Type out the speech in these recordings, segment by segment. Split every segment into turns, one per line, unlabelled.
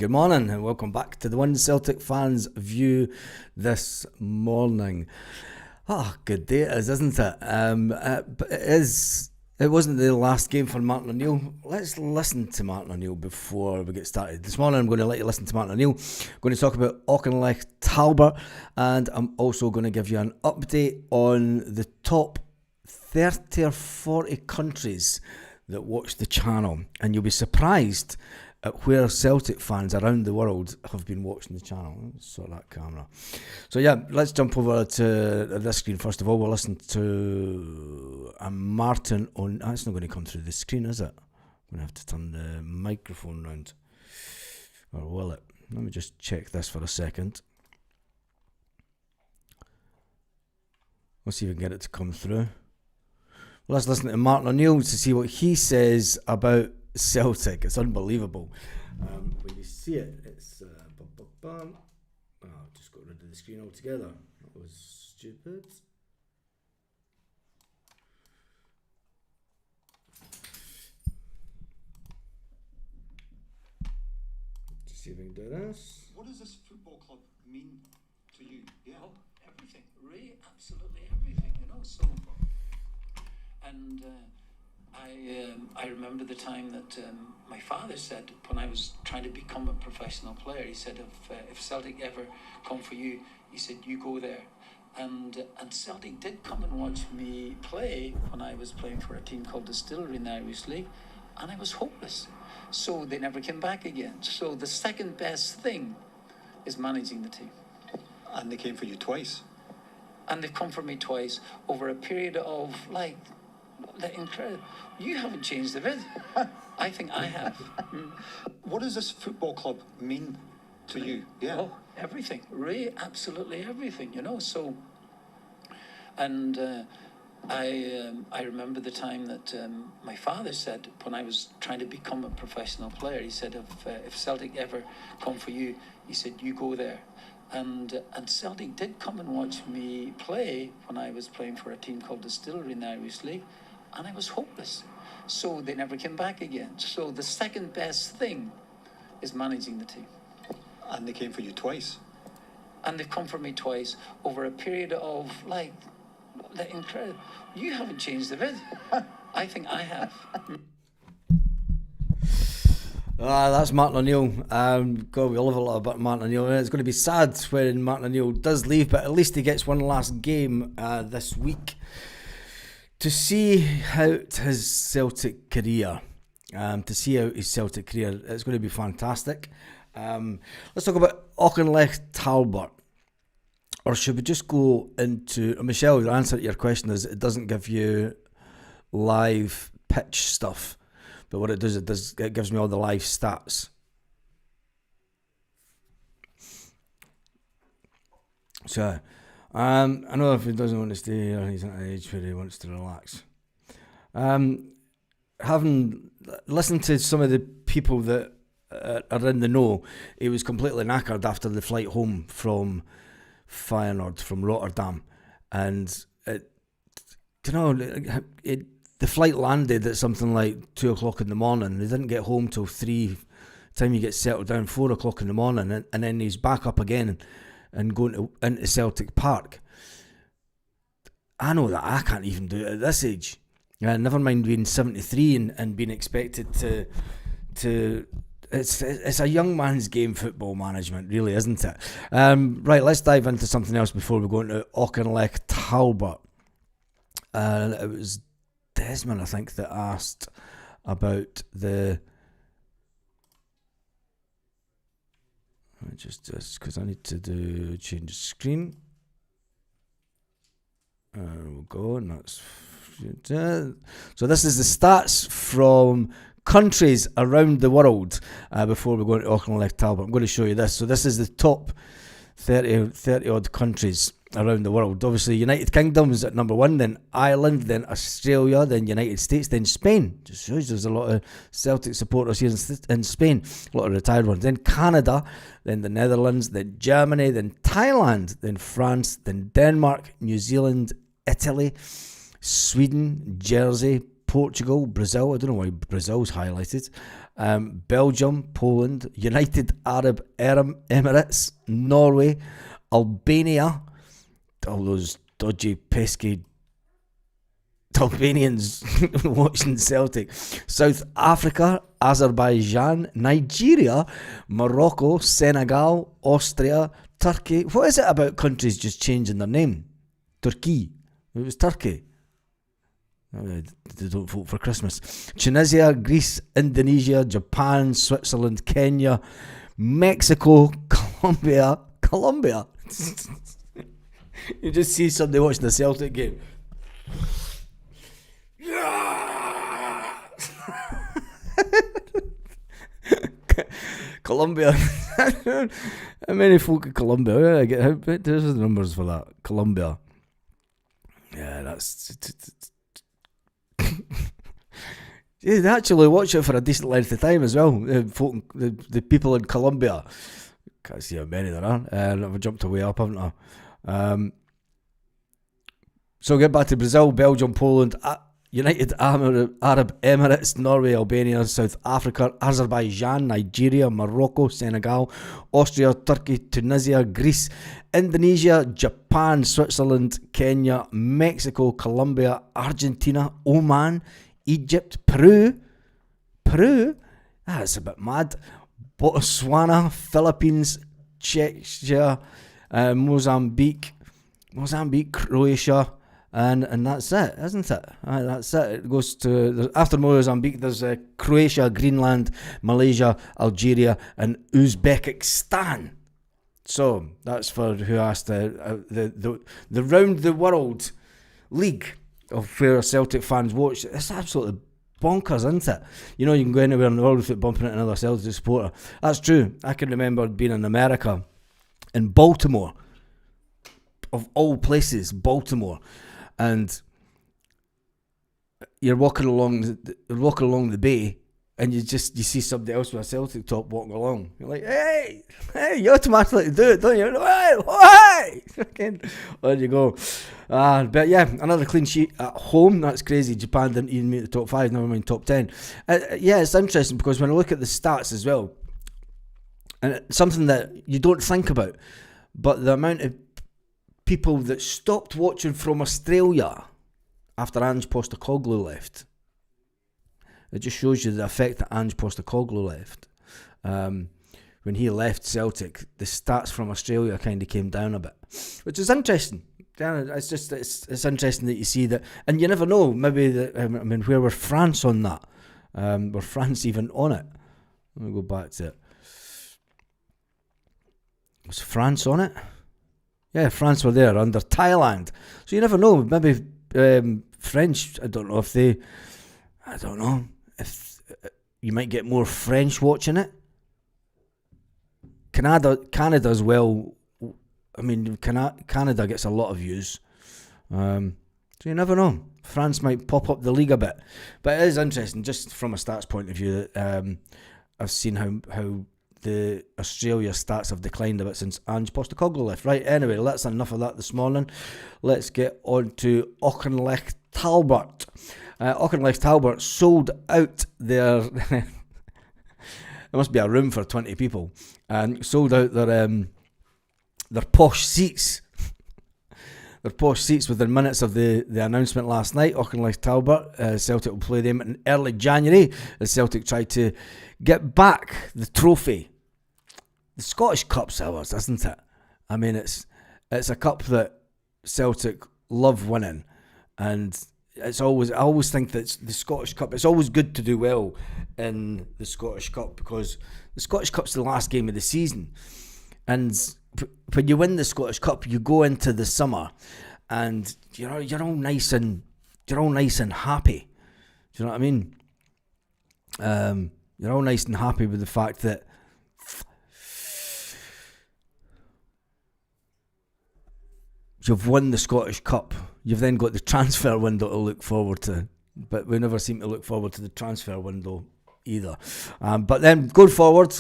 Good morning and welcome back to the One Celtic Fans View this morning. Good day it is, isn't it? But it wasn't the last game for Martin O'Neill. Let's listen to Martin O'Neill before we get started. This morning I'm going to let you listen to Martin O'Neill. I'm going to talk about Auchinleck Talbot, and I'm also going to give you an update on the top 30 or 40 countries that watch the channel, and you'll be surprised at where Celtic fans around the world have been watching the channel. Let's sort that camera. So yeah, let's jump over to this screen. First of all, we'll listen to a Martin on. That's not going to come through the screen, is it? I'm going to have to turn the microphone round. Or will it? Let me just check this for a second. We'll see if we can get it to come through. Well, let's listen to Martin O'Neill to see what he says about Celtic. It's unbelievable. When you see it, it's I've just got rid of the screen altogether. That was stupid. Let's see if we can do this.
What does this football club mean to you? Yeah.
Oh, everything, Ray, absolutely everything, so, and I remember the time that my father said, when I was trying to become a professional player, he said, if Celtic ever come for you, he said, you go there. And Celtic did come and watch me play when I was playing for a team called Distillery in the Irish League, and I was hopeless. So they never came back again. So the second best thing is managing the team.
And they came for you twice.
And they've come for me twice over a period of incredible. You haven't changed a bit. I think I have.
What does this football club mean to you? Yeah.
Oh, everything, Ray, absolutely everything. So, and I remember the time that my father said, when I was trying to become a professional player, he said, if Celtic ever come for you, he said, you go there. And Celtic did come and watch me play when I was playing for a team called Distillery in the Irish League, and I was hopeless. So they never came back again. So the second best thing is managing the team.
And they came for you twice.
And they've come for me twice over a period of incredible. You haven't changed a bit. I think I have.
That's Martin O'Neill. God, we love a lot about Martin O'Neill. It's going to be sad when Martin O'Neill does leave, but at least he gets one last game this week to see out his Celtic career. It's going to be fantastic. Let's talk about Auchinleck Talbot. Or should we just go into... Michelle, the answer to your question is it doesn't give you live pitch stuff. But what it does, it gives me all the live stats. So, I know if he doesn't want to stay here, he's at an age where he wants to relax. Having listened to some of the people that are in the know, he was completely knackered after the flight home from Feyenoord, from Rotterdam. And, the flight landed at something like 2 o'clock in the morning. They didn't get home till 3. Time you get settled down, 4 o'clock in the morning, and then he's back up again and going into Celtic Park. I know that I can't even do it at this age. Never mind being 73 and being expected to. It's a young man's game, football management, really, isn't it? Right, let's dive into something else before we go into Auchinleck Talbot. It was Desmond, I think, that asked about the... Just because I need to change the screen. We'll go, and that's... So this is the stats from countries around the world before we go into Auchinleck Talbot. I'm going to show you this. So this is the top 30 odd countries around the world. Obviously, United Kingdom is at number 1, then Ireland, then Australia, then United States, then Spain. Just shows there's a lot of Celtic supporters here in Spain, a lot of retired ones. Then Canada, then the Netherlands, then Germany, then Thailand, then France, then Denmark, New Zealand, Italy, Sweden, Jersey, Portugal, Brazil. I don't know why Brazil's highlighted. Belgium, Poland, United Arab Emirates, Norway, Albania, all those dodgy, pesky Albanians watching Celtic, South Africa, Azerbaijan, Nigeria, Morocco, Senegal, Austria, Turkey. What is it about countries just changing their name? Turkey. It was Turkey. They don't vote for Christmas. Tunisia, Greece, Indonesia, Japan, Switzerland, Kenya, Mexico, Colombia. You just see somebody watching the Celtic game. Colombia. How many folk in Colombia? There's the numbers for that. Colombia. Yeah, that's. Yeah, they actually watch it for a decent length of time as well. The people in Colombia. Can't see how many there are. I've jumped way up, haven't I? So get back to Brazil, Belgium, Poland, United Arab Emirates, Norway, Albania, South Africa, Azerbaijan, Nigeria, Morocco, Senegal, Austria, Turkey, Tunisia, Greece, Indonesia, Japan, Switzerland, Kenya, Mexico, Colombia, Argentina, Oman, Egypt, Peru, that's a bit mad, Botswana, Philippines, Czechia, Mozambique, Croatia, and that's it, isn't it? That's it. It goes to, after Mozambique, there's Croatia, Greenland, Malaysia, Algeria, and Uzbekistan. So that's for who asked the round the world league of where Celtic fans watch. It's absolutely bonkers, isn't it? You know, you can go anywhere in the world without bumping into another Celtic supporter. That's true. I can remember being in America, in Baltimore, of all places, Baltimore, and you're walking along the bay, and you see somebody else with a Celtic top walking along. You're like, hey, you automatically do it, don't you? Hey! There you go. But yeah, another clean sheet at home. That's crazy. Japan didn't even make the top 5, never mind top 10. Yeah, it's interesting because when I look at the stats as well, and it's something that you don't think about, but the amount of people that stopped watching from Australia after Ange Postecoglou left. It just shows you the effect that Ange Postecoglou left. When he left Celtic, the stats from Australia kind of came down a bit, which is interesting. It's interesting that you see that, and you never know. Maybe where were France on that? Were France even on it? Let me go back to it. Was France on it? Yeah, France were there under Thailand. So you never know. Maybe French. I don't know if you might get more French watching it. Canada as well. I mean, Canada gets a lot of views. So you never know. France might pop up the league a bit. But it is interesting, just from a stats point of view, that I've seen how the Australia stats have declined a bit since Ange Postecoglou left. Right, anyway, that's enough of that this morning. Let's get on to Auchinleck Talbot. Auchinleck Talbot sold out their... there must be a room for 20 people. And sold out their posh seats. Their posh seats within minutes of the announcement last night. Auchinleck Talbot, Celtic will play them in early January as Celtic try to get back the trophy. The Scottish Cup's ours, isn't it? I mean, it's a cup that Celtic love winning, and I always think that the Scottish Cup, it's always good to do well in the Scottish Cup because the Scottish Cup's the last game of the season, and when you win the Scottish Cup, you go into the summer, and you're all nice and happy. Do you know what I mean? You're all nice and happy with the fact that you've won the Scottish Cup. You've then got the transfer window to look forward to, but we never seem to look forward to the transfer window either. But then going forward,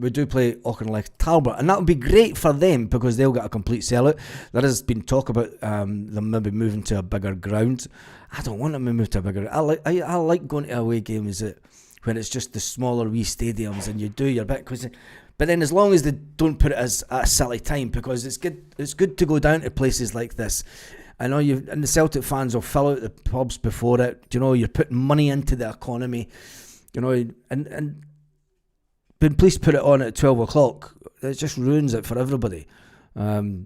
we do play Auchinleck Talbot, and that would be great for them because they'll get a complete sellout. There has been talk about them maybe moving to a bigger ground. I don't want them to move to a bigger. I like going to away games at when it's just the smaller wee stadiums and you do your bit. But then as long as they don't put it as at a silly time, because it's good to go down to places like this. I know and the Celtic fans will fill out the pubs before it. You know, you're putting money into the economy. You know, and when police put it on at 12 o'clock, it just ruins it for everybody. You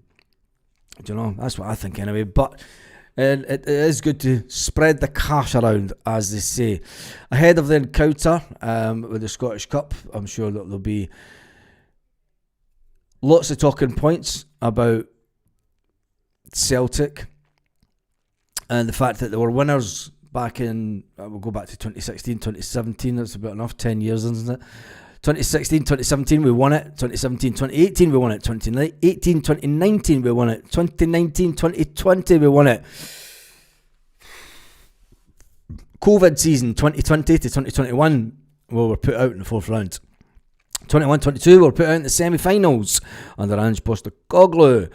know, that's what I think anyway. But it is good to spread the cash around, as they say. Ahead of the encounter with the Scottish Cup, I'm sure that there'll be lots of talking points about Celtic and the fact that they were winners back in, we'll go back to 2016, 2017, that's about enough, 10 years, isn't it? 2016, 2017 we won it, 2017, 2018 we won it, 2018, 2019 we won it, 2019, 2020 we won it. COVID season 2020 to 2021, well, we're put out in the fourth round. 21-22 were put out in the semi-finals under Ange Postecoglou,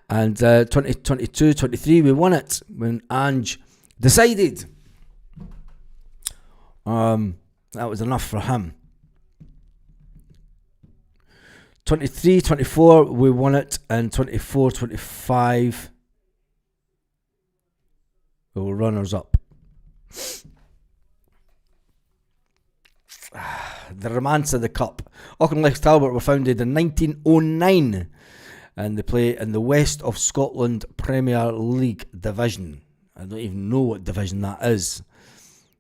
and 2022-23 we won it when Ange decided that was enough for him. 23-24 we won it, and 24-25 we were runners up. The romance of the cup. Auchinleck Talbot were founded in 1909 and they play in the West of Scotland Premier League division. I don't even know what division that is.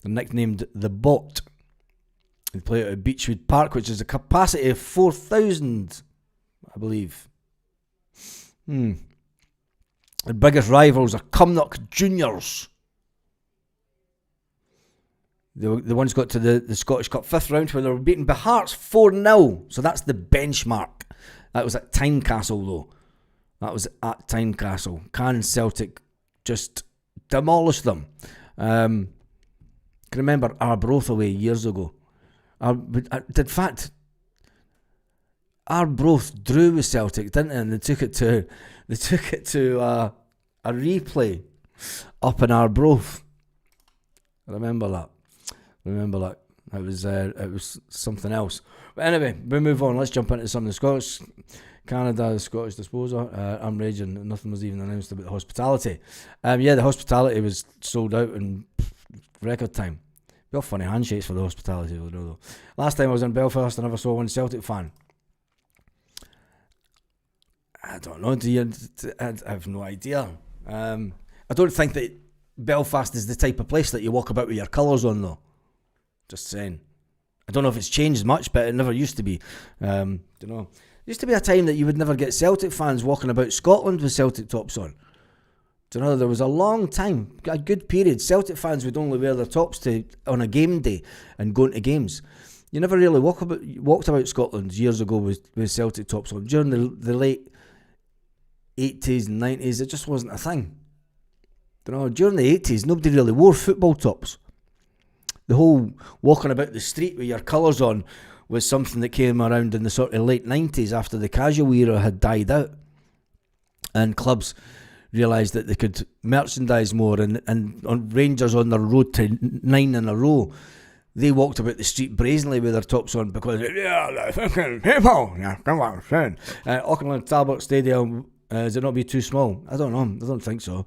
They're nicknamed the Bot. They play at Beechwood Park, which is a capacity of 4,000, I believe. The biggest rivals are Cumnock Juniors. The ones got to the Scottish Cup 5th round where they were beaten by Hearts 4-0. So that's the benchmark. That was at Tynecastle though. That was at Tynecastle. Can Celtic just demolished them? Can remember Arbroath away years ago. In fact, Arbroath drew with Celtic, didn't they? And they took it to a replay up in Arbroath. I remember that. It was something else. But anyway, we move on. Let's jump into some of the Scottish. Canada, the Scottish disposal. I'm raging. Nothing was even announced about the hospitality. The hospitality was sold out in record time. Real funny handshakes for the hospitality though. Last time I was in Belfast, I never saw one Celtic fan. I don't know. I have no idea. I don't think that Belfast is the type of place that you walk about with your colours on though. Just saying. I don't know if it's changed much, but it never used to be. Don't know. There used to be a time that you would never get Celtic fans walking about Scotland with Celtic tops on. Do you know, there was a long time, a good period, Celtic fans would only wear their tops on a game day and go into games. You never really walked about Scotland years ago with Celtic tops on. During the late 80s and 90s, it just wasn't a thing. Do you know, during the 80s, nobody really wore football tops. The whole walking about the street with your colours on was something that came around in the sort of late 90s after the casual era had died out. And clubs realised that they could merchandise more, and on Rangers on their road to 9 in a row, they walked about the street brazenly with their tops on because, the fucking people, come on, son. Auckland Talbot Stadium, is it not be too small? I don't know, I don't think so.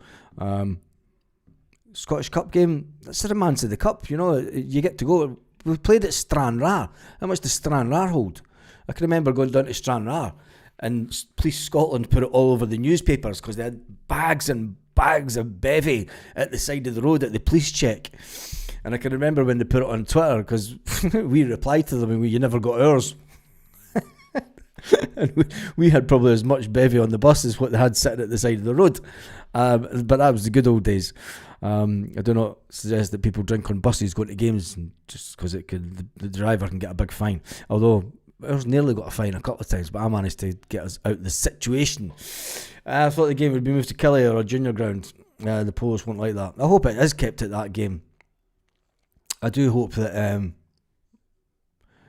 Scottish Cup game, that's the romance of the Cup, you know, you get to go. We played at Stranraer. How much does Stranraer hold? I can remember going down to Stranraer and Police Scotland put it all over the newspapers because they had bags and bags of bevy at the side of the road at the police check. And I can remember when they put it on Twitter because we replied to them and you never got ours. And we had probably as much bevy on the bus as what they had sitting at the side of the road. But that was the good old days. I do not suggest that people drink on buses going to games just because the driver can get a big fine. Although I nearly got a fine a couple of times, but I managed to get us out of the situation. I thought the game would be moved to Killie or a junior ground. The Polish won't like that. I hope it is kept at that game. I do hope that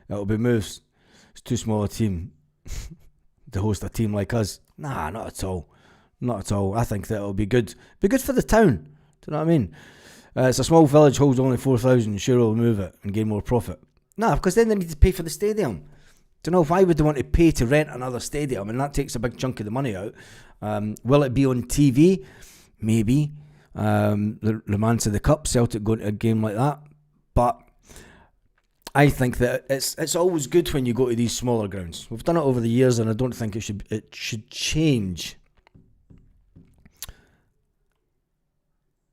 it'll be moved. It's too small a team to host a team like us. Nah, not at all. Not at all. I think that it'll be good. Be good for the town. Do you know what I mean? It's a small village, holds only 4,000. Sure, we'll move it and gain more profit. No, because then they need to pay for the stadium. Don't know, why would they want to pay to rent another stadium? And that takes a big chunk of the money out. Will it be on TV? Maybe. The romance of the cup, Celtic going to a game like that. But I think that it's always good when you go to these smaller grounds. We've done it over the years, and I don't think it should change.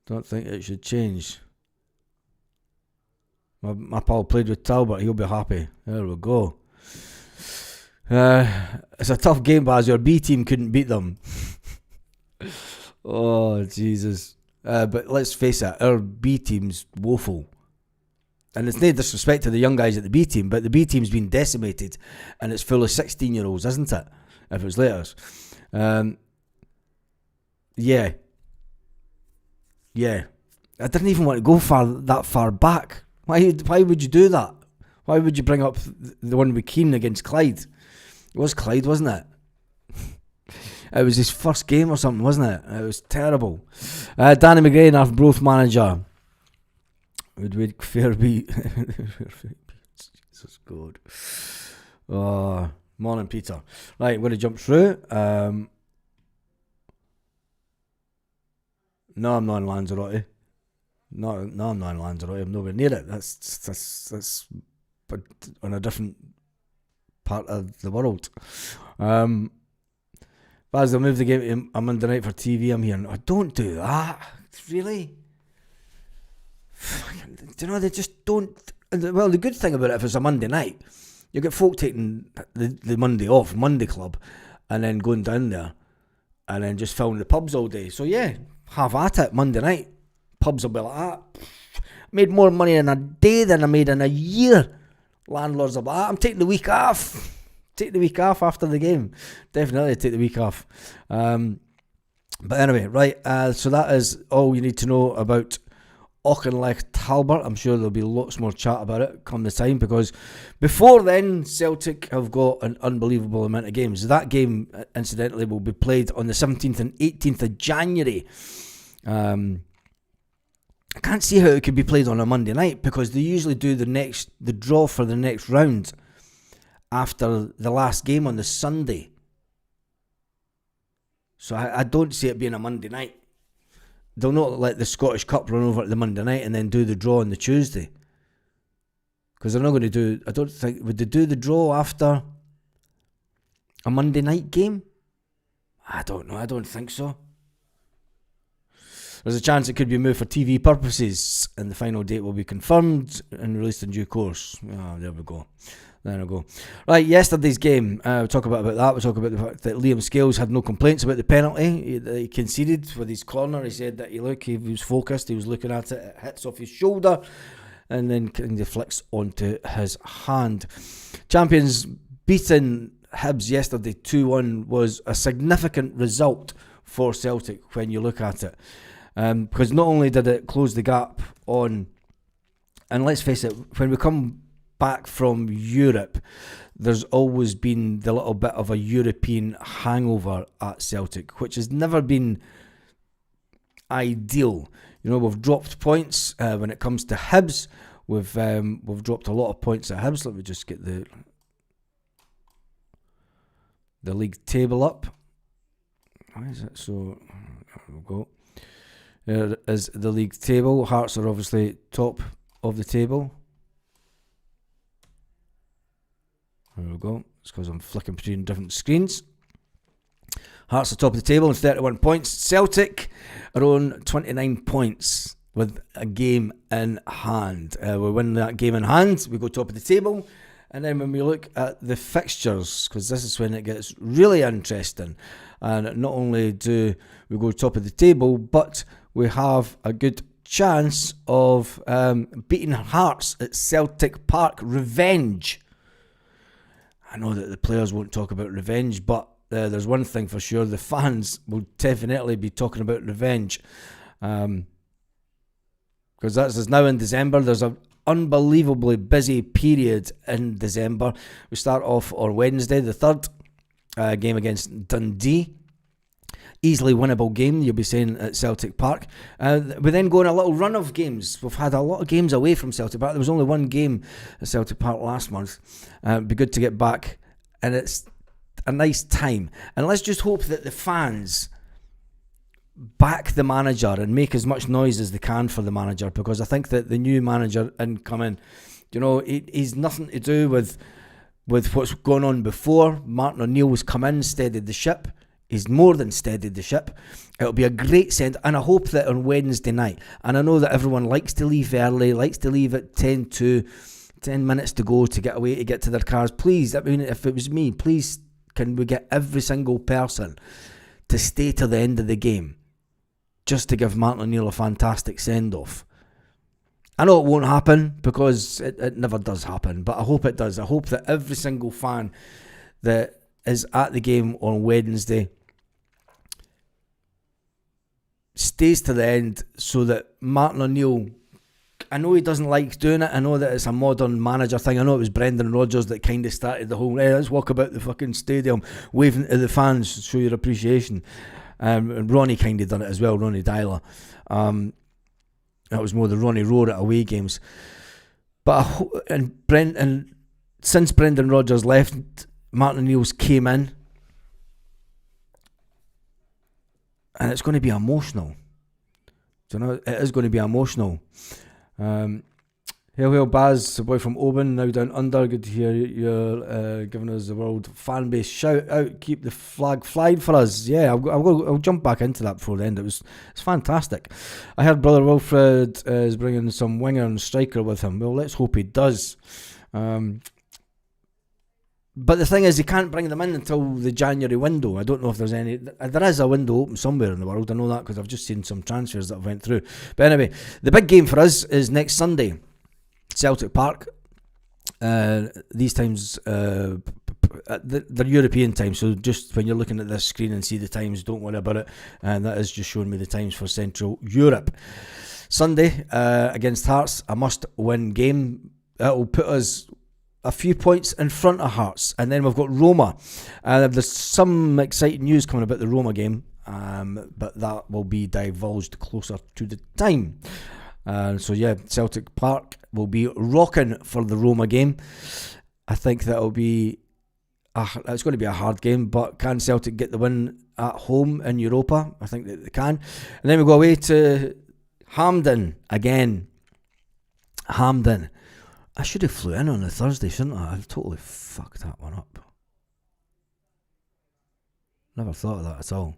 Don't think it should change. My pal played with Talbot. He'll be happy. There we go. It's a tough game, but as your B team couldn't beat them. Oh, Jesus. But let's face it, our B team's woeful. And it's no disrespect to the young guys at the B team, but the B team's been decimated, and it's full of 16-year-olds, isn't it? If it's letters. Yeah. I didn't even want to go that far back. Why would you do that? Why would you bring up the one with Keane against Clyde? It was Clyde, wasn't it? It was his first game or something, wasn't it? It was terrible. Danny McGrain, our Broth manager. Would Wade Fair be? Jesus God. Oh, morning, Peter. Right, I'm going to jump through. No, I'm not in Lanzarote. No, I'm not in Lanzarote. I'm nowhere near it. That's but on a different part of the world. But as they'll move the game to a Monday night for TV, I'm hearing, oh, don't do that. Really? Do you know, they just don't. Well, the good thing about it, if it's a Monday night, you get folk taking the Monday off, Monday club, and then going down there and then just filling the pubs all day. So yeah, have at it Monday night. Pubs will be like that. Made more money in a day than I made in a year. Landlords will be like that. I'm taking the week off. Take the week off after the game. Definitely take the week off. But anyway, right. So that is all you need to know about Auchinleck Talbot. I'm sure there'll be lots more chat about it come the time, because before then, Celtic have got an unbelievable amount of games. That game, incidentally, will be played on the 17th and 18th of January. I can't see how it could be played on a Monday night, because they usually do the draw for the next round after the last game on the Sunday. So I don't see it being a Monday night. They'll not let the Scottish Cup run over at the Monday night and then do the draw on the Tuesday. Because they're not going to do, I don't think, would they do the draw after a Monday night game? I don't know, I don't think so. There's a chance it could be moved for TV purposes, and the final date will be confirmed and released in due course. Oh, there we go. Right, yesterday's game, we'll talk about that. We'll talk about the fact that Liam Scales had no complaints about the penalty that he conceded with his corner. He said that he was focused, he was looking at it, it hits off his shoulder and then kind of flicks onto his hand. Champions beating Hibs yesterday 2-1 was a significant result for Celtic when you look at it. Because not only did it close the gap on, and let's face it, when we come back from Europe, there's always been the little bit of a European hangover at Celtic, which has never been ideal. You know, we've dropped points when it comes to Hibs. We've dropped a lot of points at Hibs. Let me just get the league table up. Why is it so? There we go. There is the league table. Hearts are obviously top of the table. There we go. It's because I'm flicking between different screens. Hearts are top of the table on 31 points. Celtic are on 29 points with a game in hand. We win that game in hand, we go top of the table. And then when we look at the fixtures, because this is when it gets really interesting, and not only do we go top of the table, but we have a good chance of beating Hearts at Celtic Park. Revenge. I know that the players won't talk about revenge, but there's one thing for sure, the fans will definitely be talking about revenge. Because that's now in December. There's an unbelievably busy period in December. We start off on Wednesday, the 3rd, game against Dundee. easily winnable game, you'll be saying, at Celtic Park. We then go on a little run of games. We've had a lot of games away from Celtic Park. There was only one game at Celtic Park last month. It'd be good to get back, and it's a nice time. And let's just hope that the fans back the manager and make as much noise as they can for the manager, because I think that the new manager incoming, he's nothing to do with what's going on before. Martin O'Neill's come in, steadied the ship. He's more than steadied the ship. It'll be a great send, and I hope that on Wednesday night, and I know that everyone likes to leave early, likes to leave at 10 minutes to go to get away, to get to their cars. Please, I mean, if it was me, please, can we get every single person to stay to the end of the game, just to give Martin O'Neill a fantastic send-off? I know it won't happen, because it never does happen, but I hope it does. I hope that every single fan that is at the game on Wednesday stays to the end, so that Martin O'Neill, I know he doesn't like doing it, I know that it's a modern manager thing, I know it was Brendan Rodgers that kind of started the whole, hey, let's walk about the fucking stadium waving to the fans, show your appreciation. And Ronnie kind of done it as well, Ronnie Dyler. That was more the Ronnie roar at away games. But and since Brendan Rodgers left, Martin O'Neill's came in, and it's going to be emotional. It is going to be emotional. Hail Baz, the boy from Oban, now down under. Good to hear you're giving us the world fan base shout out. Keep the flag flying for us. Yeah, I'll jump back into that before the end. It's fantastic. I heard Brother Wilfred is bringing some winger and striker with him. Well, let's hope he does. But the thing is, he can't bring them in until the January window. I don't know if there's any. There is a window open somewhere in the world. I know that because I've just seen some transfers that went through. But anyway, the big game for us is next Sunday, Celtic Park. These times, they're European times, so just when you're looking at this screen and see the times, don't worry about it. And that is just showing me the times for Central Europe. Sunday against Hearts, a must-win game. That will put us a few points in front of Hearts, and then we've got Roma. There's some exciting news coming about the Roma game, but that will be divulged closer to the time. So yeah, Celtic Park will be rocking for the Roma game. I think that'll be it's going to be a hard game, but can Celtic get the win at home in Europa? I think that they can. And then we go away to Hampden again. Hampden. I should have flew in on a Thursday, shouldn't I? I've totally fucked that one up. Never thought of that at all.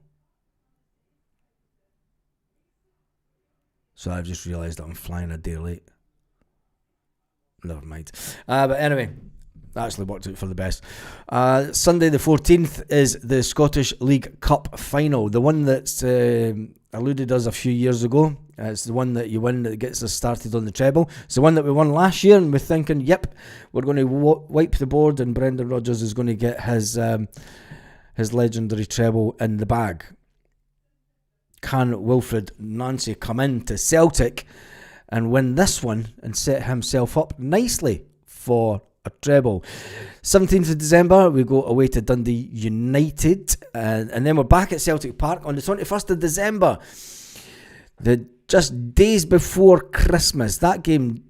So I've just realised that I'm flying a day late. Never mind. But anyway, that actually worked out for the best. Sunday the 14th is the Scottish League Cup final. The one that's eluded us a few years ago. It's the one that you win that gets us started on the treble. It's the one that we won last year, and we're thinking, yep, we're going to wipe the board, and Brendan Rodgers is going to get his legendary treble in the bag. Can Wilfred Nancy come in to Celtic and win this one and set himself up nicely for a treble? 17th of December, we go away to Dundee United, and then we're back at Celtic Park on the 21st of December. Just days before Christmas. That game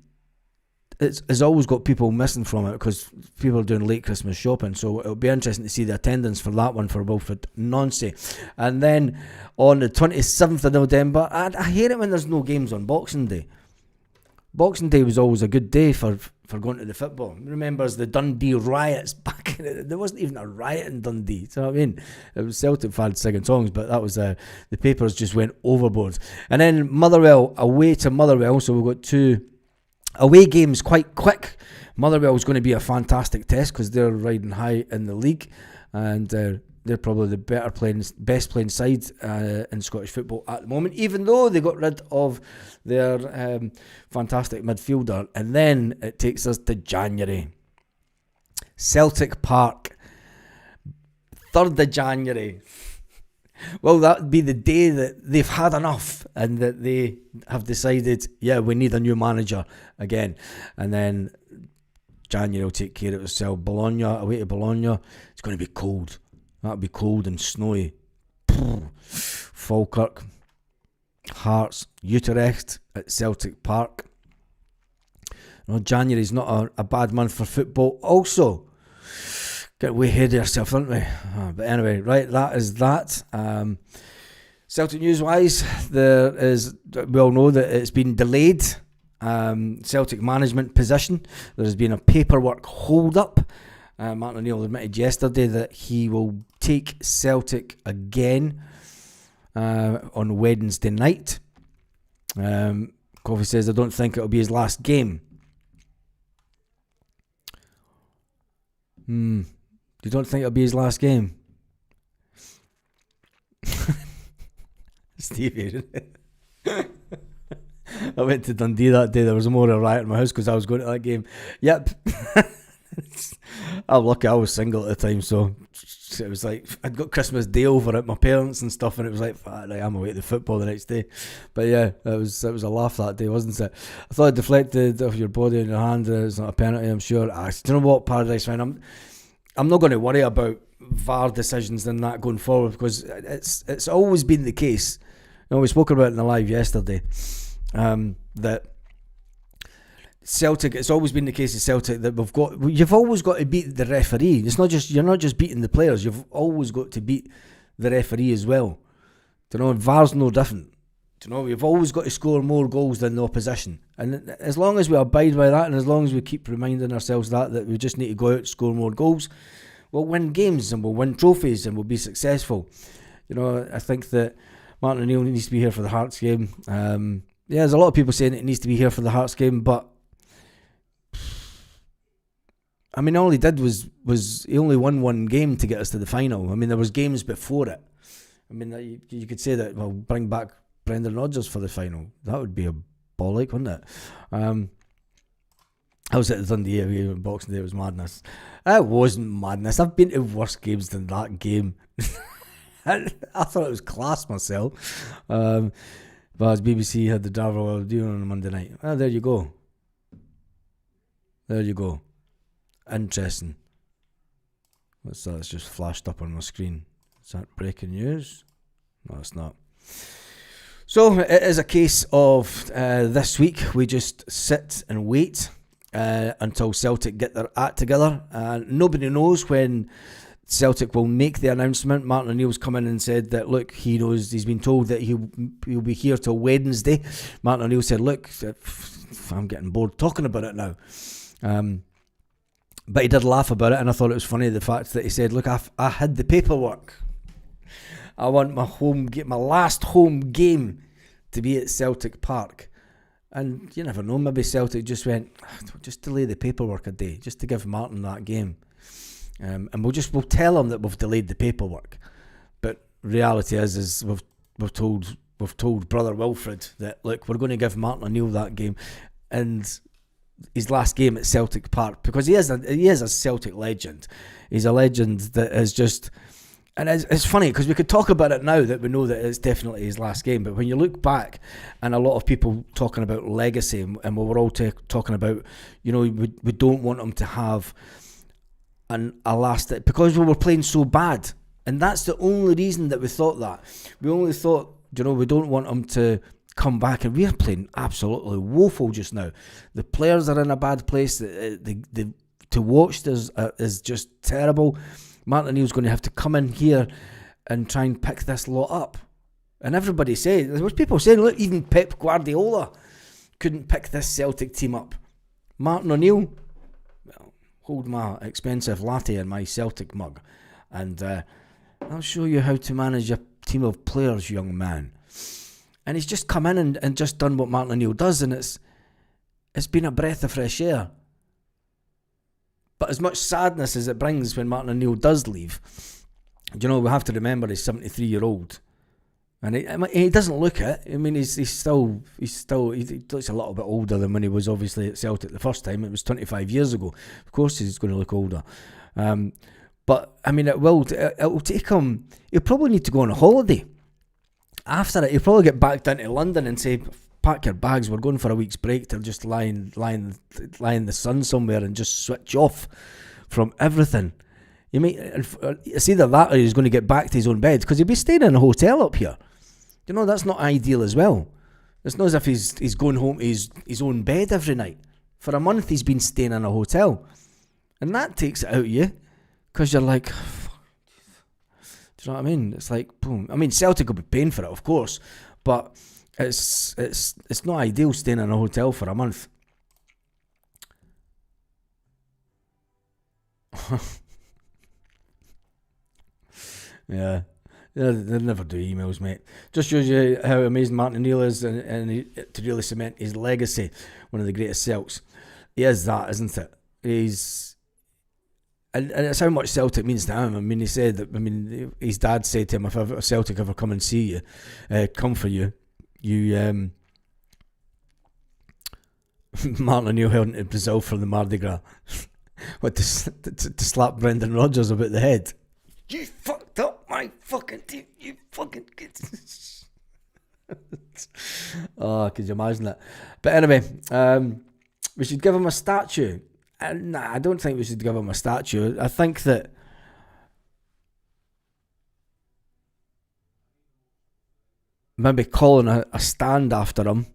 has always got people missing from it because people are doing late Christmas shopping. So it'll be interesting to see the attendance for that one for Wilfred Nancy. And then on the 27th of November, I hate it when there's no games on Boxing Day. Boxing Day was always a good day for going to the football. Remembers the Dundee riots back in it. There wasn't even a riot in Dundee. Do you know what I mean? It was Celtic fans singing songs, but that was the papers just went overboard. And then Motherwell, away to Motherwell. So we've got two away games quite quick. Motherwell's going to be a fantastic test because they're riding high in the league, and they're probably the best playing side in Scottish football at the moment, even though they got rid of their fantastic midfielder. And then it takes us to January. Celtic Park, 3rd of January. Well, that would be the day that they've had enough and that they have decided, yeah, we need a new manager again. And then January will take care of itself. Bologna, away to Bologna. It's going to be cold. That'll be cold and snowy. Falkirk, Hearts, Utrecht at Celtic Park. January's not a bad month for football. Also, get way ahead of yourself, don't we? But anyway, right, that is that. Celtic news-wise, we all know that it's been delayed. Celtic management position. There has been a paperwork hold-up. Martin O'Neill admitted yesterday that he will take Celtic again on Wednesday night. Coffey says, I don't think it'll be his last game. You don't think it'll be his last game? Stevie. I went to Dundee that day. There was more of a riot in my house because I was going to that game. Yep. I'm lucky I was single at the time, so it was like I'd got Christmas Day over at my parents and stuff, and it was like, right, I'm away to the football the next day. But yeah, it was a laugh that day, wasn't it? I thought it deflected off your body and your hand. It's not a penalty, I'm sure. Do you know what, Paradise Fan? I'm not going to worry about VAR decisions and that going forward, because it's always been the case. We spoke about it in the live yesterday. That Celtic, it's always been the case of Celtic that you've always got to beat the referee. You're not just beating the players, you've always got to beat the referee as well. VAR's no different. We've always got to score more goals than the opposition, and as long as we abide by that, and as long as we keep reminding ourselves that we just need to go out and score more goals, we'll win games and we'll win trophies and we'll be successful. I think that Martin O'Neill needs to be here for the Hearts game. There's a lot of people saying it needs to be here for the Hearts game, but I mean, all he did was he only won one game to get us to the final. I mean, there was games before it. I mean, you could say that, well, bring back Brendan Rodgers for the final. That would be a bollock, wouldn't it? I was at the Dundee area on Boxing Day. It was madness. It wasn't madness. I've been to worse games than that game. I thought it was class myself. But as BBC had the Darvel doing on a Monday night. There you go. There you go. Interesting. What's that? It's just flashed up on my screen. Is that breaking news? No, it's not. So it is a case of this week we just sit and wait until Celtic get their act together. Nobody knows when Celtic will make the announcement. Martin O'Neill's come in and said that, look, he knows, he's been told that he'll be here till Wednesday. Martin O'Neill said, look, I'm getting bored talking about it now. But he did laugh about it, and I thought it was funny, the fact that he said, look, I had the paperwork. I want my last home game to be at Celtic Park. And you never know, maybe Celtic just went, just delay the paperwork a day, just to give Martin that game. And we'll tell him that we've delayed the paperwork. But reality is we've told brother Wilfred that, look, we're going to give Martin O'Neill that game and his last game at Celtic Park, because he is a Celtic legend. He's a legend that is just, and it's funny because we could talk about it now that we know that it's definitely his last game, but when you look back and a lot of people talking about legacy, and we were all talking about, we don't want him to have a last, because we were playing so bad, and that's the only reason that we thought that. We only thought, we don't want him to come back, and we're playing absolutely woeful just now. The players are in a bad place. To watch this is just terrible. Martin O'Neill's going to have to come in here and try and pick this lot up. And everybody said, there was people saying, look, even Pep Guardiola couldn't pick this Celtic team up. Martin O'Neill, well, hold my expensive latte in my Celtic mug, and I'll show you how to manage a team of players, young man. And he's just come in and just done what Martin O'Neill does, and it's been a breath of fresh air. But as much sadness as it brings when Martin O'Neill does leave, we have to remember he's 73-year-old, and he doesn't look it. I mean, he looks a little bit older than when he was obviously at Celtic the first time. It was 25 years ago. Of course, he's going to look older. But I mean, it will take him. He'll probably need to go on a holiday. After it, he'll probably get back down to London and say, pack your bags, we're going for a week's break to just lie in the sun somewhere and just switch off from everything. It's either that or he's going to get back to his own bed, because he'll be staying in a hotel up here. You know, that's not ideal as well. It's not as if he's going home to his own bed every night. For a month he's been staying in a hotel. And that takes it out of you, because you're like, fuck. Do you know what I mean? It's like, boom. I mean, Celtic will be paying for it, of course, but it's not ideal staying in a hotel for a month. Yeah. They never do emails, mate. Just shows you how amazing Martin O'Neill is, and to really cement his legacy, one of the greatest Celts. He is that, isn't it? And it's how much Celtic means to him. I mean, he said that. I mean, his dad said to him, if Celtic ever come and see you, come for you, Martin O'Neill held into Brazil for the Mardi Gras. What, to slap Brendan Rodgers about the head? You fucked up my fucking team. You fucking kids. Oh, could you imagine that? But anyway, we should give him a statue. Nah, I don't think we should give him a statue. I think that maybe calling a stand after him.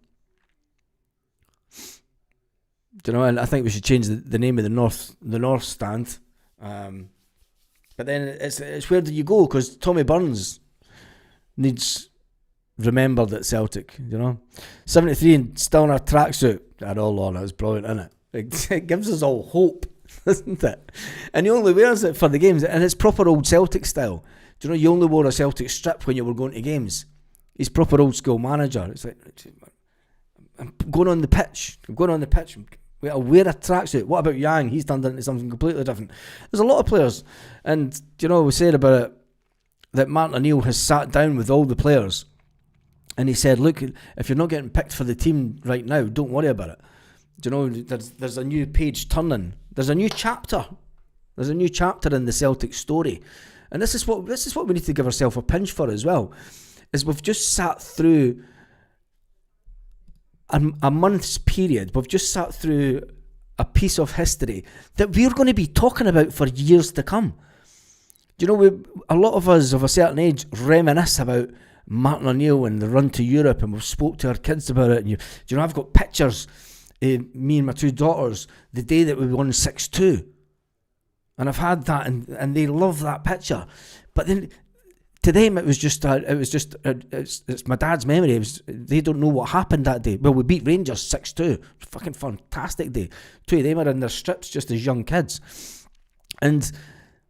Do you know? And I think we should change the name of the North Stand. But then it's where do you go? Because Tommy Burns needs remembered at Celtic, you know. 73 and still in a tracksuit. I'd all on it. It's brilliant, isn't it? It gives us all hope, doesn't it? And he only wears it for the games, and it's proper old Celtic style. Do you know, you only wore a Celtic strip when you were going to games. He's proper old school manager. It's like, I'm going on the pitch. I'll wear a tracksuit. What about Yang? He's turned into something completely different. There's a lot of players. And, you know, we said about it that Martin O'Neill has sat down with all the players and he said, look, if you're not getting picked for the team right now, don't worry about it. Do you know, there's a new page turning. There's a new chapter. There's a new chapter in the Celtic story. And this is what we need to give ourselves a pinch for as well, is we've just sat through a month's period. We've just sat through a piece of history that we're going to be talking about for years to come. Do you know, a lot of us of a certain age reminisce about Martin O'Neill and the run to Europe, and we've spoke to our kids about it. And do you know, I've got pictures, me and my two daughters, the day that we won 6-2. And I've had that, and they love that picture. But then to them, it's my dad's memory. They don't know what happened that day. Well, we beat Rangers 6-2. Fucking fantastic day. Two of them are in their strips just as young kids, and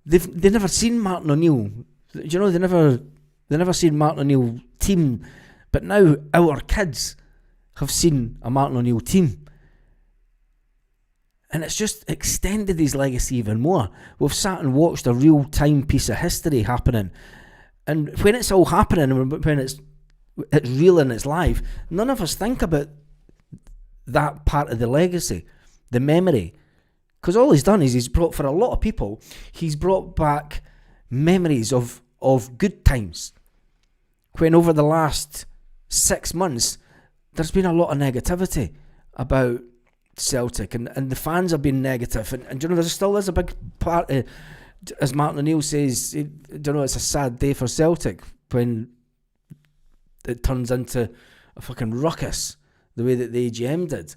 they've never seen Martin O'Neill. You know, they never seen Martin O'Neill team. But now our kids have seen a Martin O'Neill team. And it's just extended his legacy even more. We've sat and watched a real-time piece of history happening. And when it's all happening, when it's real and it's live, none of us think about that part of the legacy, the memory. Because all he's done is he's brought, for a lot of people, he's brought back memories of good times. When over the last 6 months, there's been a lot of negativity about Celtic, and the fans have been negative, and you know, there still is a big part of, as Martin O'Neill says, you know, it's a sad day for Celtic when it turns into a fucking ruckus the way that the AGM did.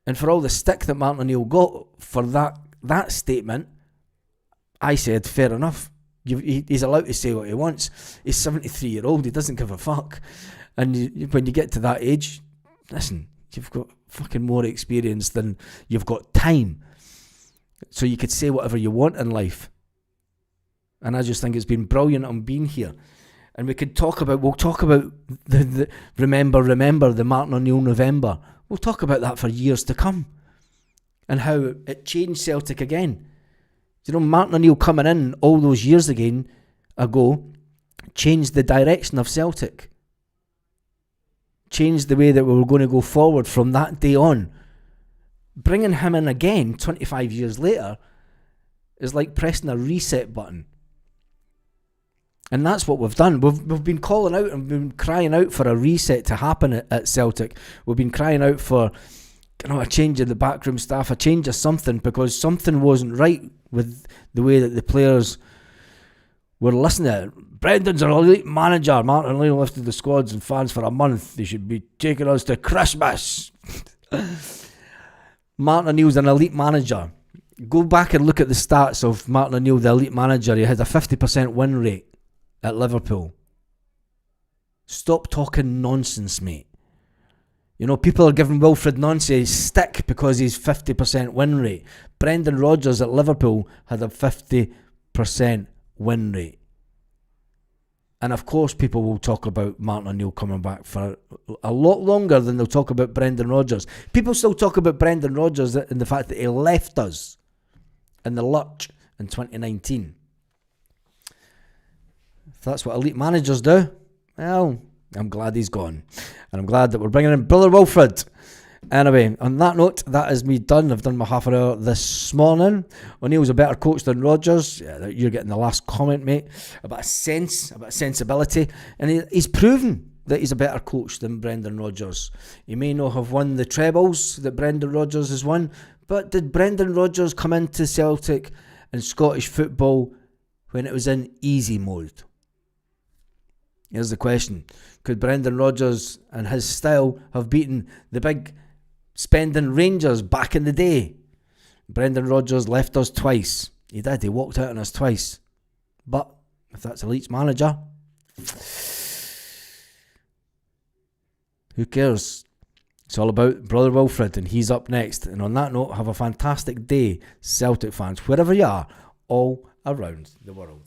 And for all the stick that Martin O'Neill got for that statement, I said, fair enough. He's allowed to say what he wants. He's 73-year-old. He doesn't give a fuck. And when you get to that age, listen, you've got fucking more experience than you've got time. So you could say whatever you want in life. And I just think it's been brilliant on being here. And we'll talk about the remember the Martin O'Neill November. We'll talk about that for years to come. And how it changed Celtic again. You know, Martin O'Neill coming in all those years ago changed the direction of Celtic. Changed the way that we were going to go forward from that day on. Bringing him in again 25 years later is like pressing a reset button. And that's what we've done. We've been calling out and been crying out for a reset to happen at Celtic. We've been crying out for a change in the backroom staff, a change of something, because something wasn't right with the way that the players were listening. Brendan's an elite manager. Martin O'Neill lifted the squads and fans for a month. They should be taking us to Christmas. Martin O'Neill's an elite manager. Go back and look at the stats of Martin O'Neill, the elite manager. He had a 50% win rate at Liverpool. Stop talking nonsense, mate. You know, people are giving Wilfred Nancy stick because he's 50% win rate. Brendan Rodgers at Liverpool had a 50% win rate. And of course people will talk about Martin O'Neill coming back for a lot longer than they'll talk about Brendan Rodgers. People still talk about Brendan Rodgers and the fact that he left us in the lurch in 2019. If that's what elite managers do, well, I'm glad he's gone. And I'm glad that we're bringing in Brother Wilfred. Anyway, on that note, that is me done. I've done my half an hour this morning. O'Neill's a better coach than Rodgers. Yeah, you're getting the last comment, mate. About a sensibility. And he's proven that he's a better coach than Brendan Rodgers. He may not have won the trebles that Brendan Rodgers has won, but did Brendan Rodgers come into Celtic and Scottish football when it was in easy mode? Here's the question. Could Brendan Rodgers and his style have beaten the big spending Rangers back in the day? Brendan Rodgers left us twice. He did. He walked out on us twice. But if that's a Leeds manager, who cares? It's all about Brother Wilfred, and he's up next. And on that note, have a fantastic day, Celtic fans, wherever you are, all around the world.